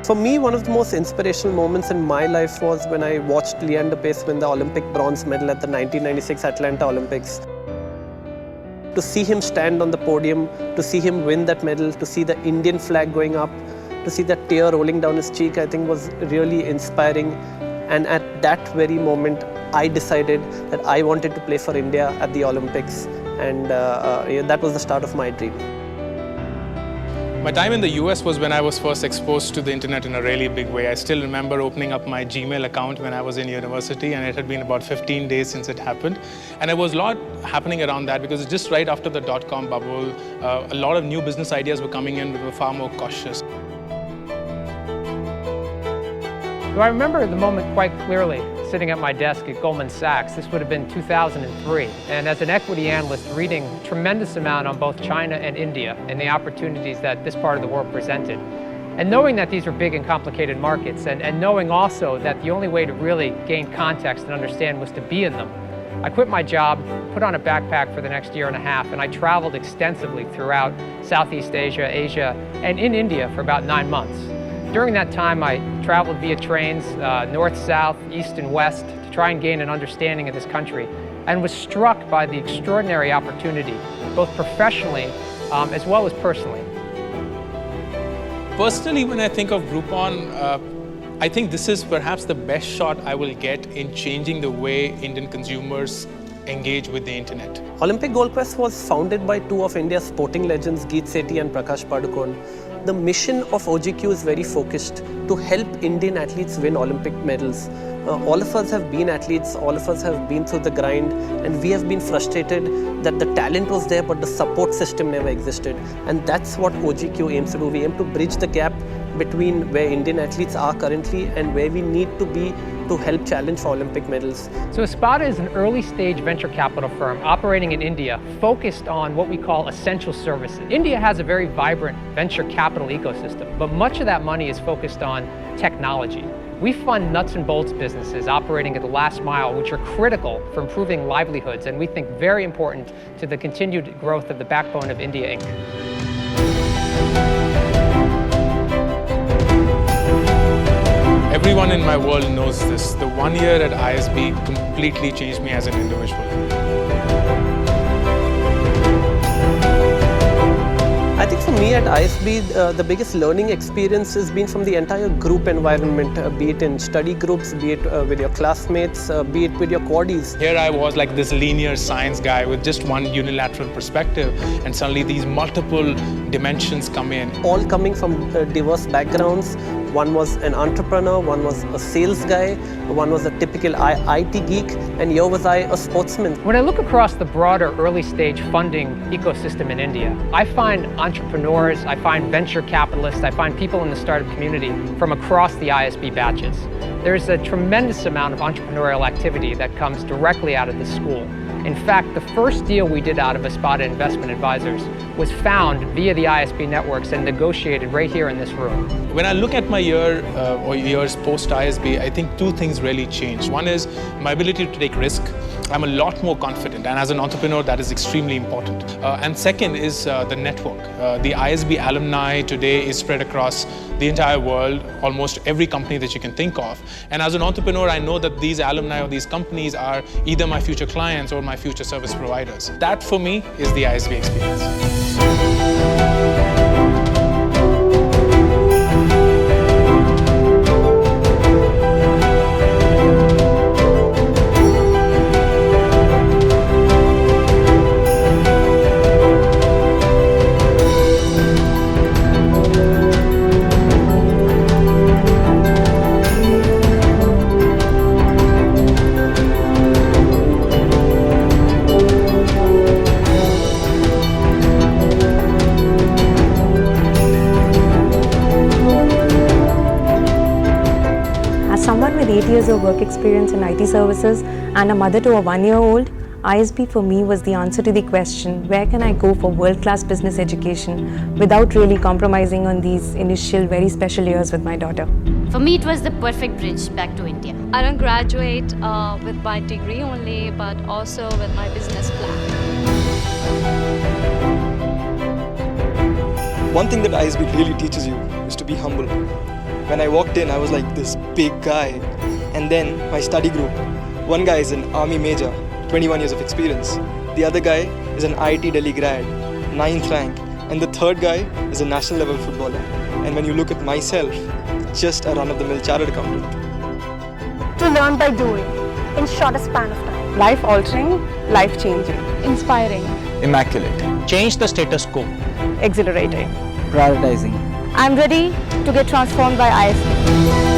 For me, one of the most inspirational moments in my life was when I watched Leander Paes win the Olympic bronze medal at the 1996 Atlanta Olympics. To see him stand on the podium, to see him win that medal, to see the Indian flag going up, to see that tear rolling down his cheek, I think was really inspiring. And at that very moment, I decided that I wanted to play for India at the Olympics. And that was the start of my dream. My time in the US was when I was first exposed to the internet in a really big way. I still remember opening up my Gmail account when I was in university, and it had been about 15 days since it happened. And there was a lot happening around that because it's just right after the dot-com bubble. A lot of new business ideas were coming in, we were far more cautious. So I remember the moment quite clearly, sitting at my desk at Goldman Sachs. This would have been 2003. And as an equity analyst, reading a tremendous amount on both China and India and the opportunities that this part of the world presented. And knowing that these were big and complicated markets, and knowing also that the only way to really gain context and understand was to be in them, I quit my job, put on a backpack for the next year and a half, and I traveled extensively throughout Southeast Asia, Asia, and in India for about 9 months. During that time, I traveled via trains, north, south, east, and west, to try and gain an understanding of this country, and was struck by the extraordinary opportunity, both professionally as well as personally. Personally, when I think of Groupon, I think this is perhaps the best shot I will get in changing the way Indian consumers engage with the internet. Olympic Gold Quest was founded by two of India's sporting legends, Geet Sethi and Prakash Padukone. The mission of OGQ is very focused to help Indian athletes win Olympic medals. All of us have been athletes, all of us have been through the grind, and we have been frustrated that the talent was there but the support system never existed. And that's what OGQ aims to do. We aim to bridge the gap between where Indian athletes are currently and where we need to be to help challenge for Olympic medals. So Espada is an early stage venture capital firm operating in India, focused on what we call essential services. India has a very vibrant venture capital ecosystem, but much of that money is focused on technology. We fund nuts and bolts businesses operating at the last mile, which are critical for improving livelihoods, and we think very important to the continued growth of the backbone of India Inc. Everyone in my world knows this. The 1 year at ISB completely changed me as an individual. I think for me at ISB, the biggest learning experience has been from the entire group environment, be it in study groups, be it with your classmates, be it with your quaddies. Here I was like this linear science guy with just one unilateral perspective, and suddenly these multiple dimensions come in. All coming from diverse backgrounds. One was an entrepreneur, one was a sales guy, one was a typical IT geek, and here was I, a sportsman. When I look across the broader early stage funding ecosystem in India, I find entrepreneurs, I find venture capitalists, I find people in the startup community from across the ISB batches. There's a tremendous amount of entrepreneurial activity that comes directly out of the school. In fact, the first deal we did out of Espada Investment Advisors was found via the ISB networks and negotiated right here in this room. When I look at my year or years post ISB, I think two things really changed. One is my ability to take risk. I'm a lot more confident, and as an entrepreneur, that is extremely important. And second is the network. The ISB Alumni today is spread across the entire world, almost every company that you can think of. And as an entrepreneur, I know that these alumni or these companies are either my future clients or my future service providers. That for me is the ISB experience. Someone with 8 years of work experience in IT services and a mother to a 1-year-old, ISB for me was the answer to the question, where can I go for world-class business education without really compromising on these initial very special years with my daughter? For me, it was the perfect bridge back to India. I don't graduate with my degree only, but also with my business plan. One thing that ISB really teaches you is to be humble. When I walked in, I was like this big guy. And then my study group. One guy is an army major, 21 years of experience. The other guy is an IIT Delhi grad, 9th rank. And the third guy is a national level footballer. And when you look at myself, just a run-of-the-mill chartered accountant. To learn by doing, in shortest span of time. Life-altering, life-changing. Inspiring. Immaculate. Change the status quo. Exhilarating. Prioritizing. I'm ready to get transformed by ISB.